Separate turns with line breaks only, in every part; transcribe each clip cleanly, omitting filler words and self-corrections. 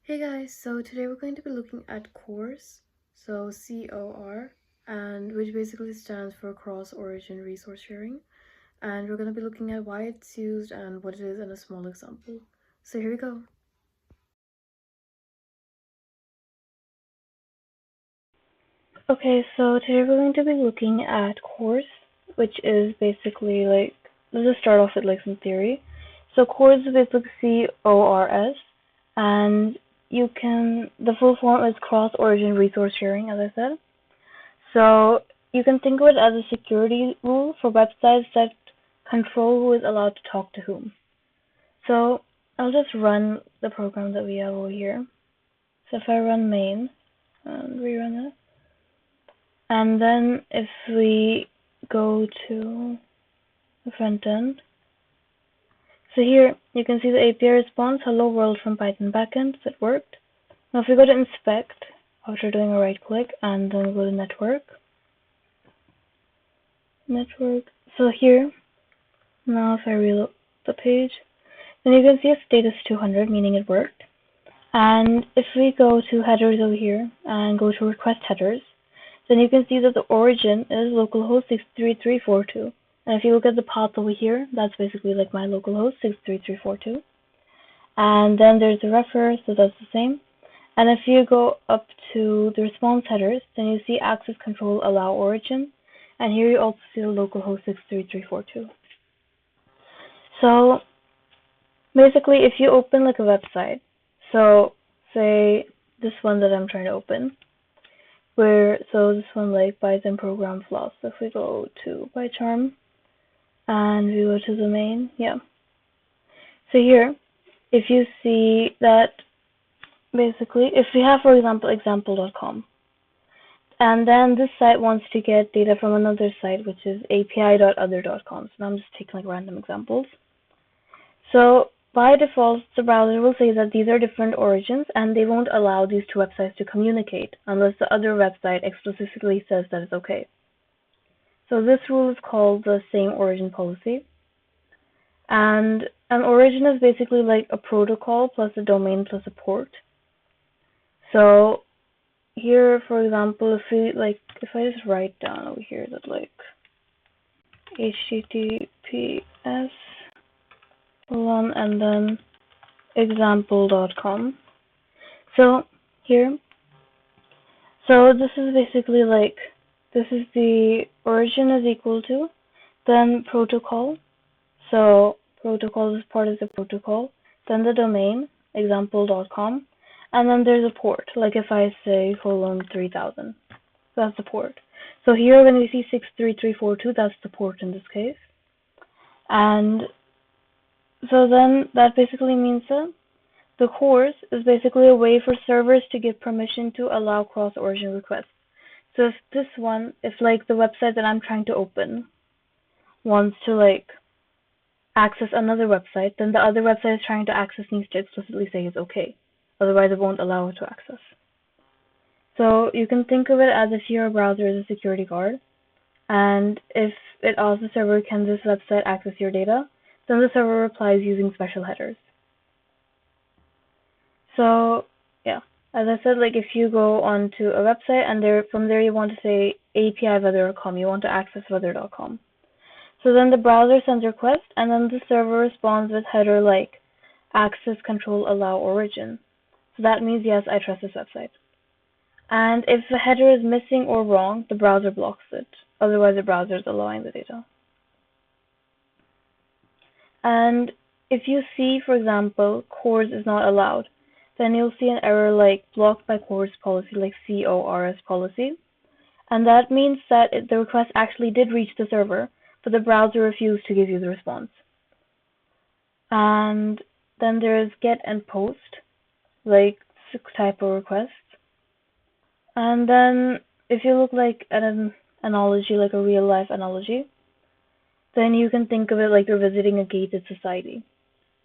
Hey guys, so today we're going to be looking at CORS, so COR, and which basically stands for Cross-Origin Resource Sharing, and we're going to be looking at why it's used and what it is in a small example. So here we go. Okay, so today we're going to be looking at CORS, which is basically let's just start off with some theory. So CORS is basically CORS, and the full form is Cross-Origin Resource Sharing, as I said. So you can think of it as a security rule for websites that control who is allowed to talk to whom. So I'll just run the program that we have over here. So if I run main and rerun it, and then if we go to the front end, so here you can see the API response, hello world from Python backend, so it worked. Now if we go to inspect, after doing a right click, and then go to network, so here, now if I reload the page, then you can see a status 200, meaning it worked. And if we go to headers over here and go to request headers, then you can see that the origin is localhost 63342. And if you look at the path over here, that's basically like my localhost 63342. And then there's the refer, so that's the same. And if you go up to the response headers, then you see access control allow origin. And here you also see the localhost 63342. So basically, if you open like a website, so say this one that I'm trying to open, so this one like Python program flaws. So if we go to PyCharm and we go to the main, yeah. So here, if you see that basically, if we have, for example, example.com, and then this site wants to get data from another site, which is api.other.com. So now I'm just taking like random examples. So by default, the browser will say that these are different origins and they won't allow these two websites to communicate unless the other website explicitly says that it's okay. So this rule is called the same origin policy. And an origin is basically like a protocol plus a domain plus a port. So here, for example, if I just write down over here that HTTPS and then example.com. So here, so this is basically this is the origin is equal to, then protocol. So protocol is part of the protocol, then the domain, example.com, and then there's a port. Like if I say :3000, that's the port. So here when we see 63342, that's the port in this case. And so then that basically means that the CORS is basically a way for servers to give permission to allow cross-origin requests. So if the website that I'm trying to open wants to access another website, then the other website is trying to access needs to explicitly say it's okay. Otherwise it won't allow it to access. So you can think of it as if your browser is a security guard, and if it asks the server, can this website access your data, then the server replies using special headers. So yeah, as I said, if you go onto a website and from there you want to say api.weather.com, you want to access weather.com. So then the browser sends a request, and then the server responds with header like access control allow origin. So that means yes, I trust this website. And if the header is missing or wrong, the browser blocks it. Otherwise, the browser is allowing the data. And if you see, for example, CORS is not allowed, then you'll see an error like blocked by CORS policy, like CORS policy. And that means that the request actually did reach the server, but the browser refused to give you the response. And then there's get and post, like type of requests. And then if you look at an analogy, like a real life analogy, then you can think of it like you're visiting a gated society.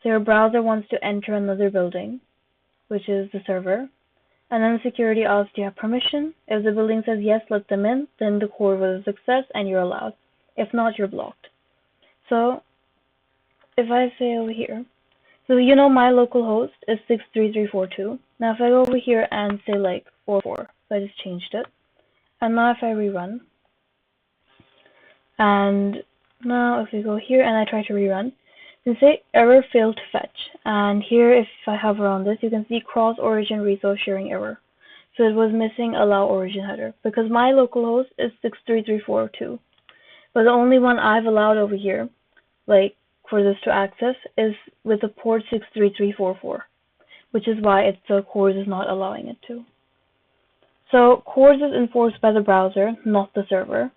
So your browser wants to enter another building, which is the server, and then security asks, do you have permission? If the building says yes, let them in, then the core was a success and you're allowed. If not, you're blocked. So if I say over here, So you know my local host is 63342. Now if I go over here and say like 44, so I just changed it. And now if I rerun, and now if we go here and I try to rerun, you can say error failed to fetch. And here if I hover on this, you can see cross origin resource sharing error. So it was missing allow origin header because my local host is 63342. But the only one I've allowed over here, like for this to access, is with the port 63344, which is why the CORS is not allowing it to. So CORS is enforced by the browser, not the server,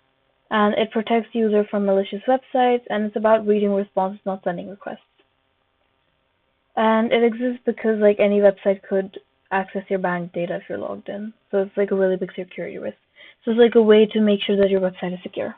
and it protects user from malicious websites, and it's about reading responses, not sending requests. And it exists because like any website could access your bank data if you're logged in. So it's like a really big security risk. So it's like a way to make sure that your website is secure.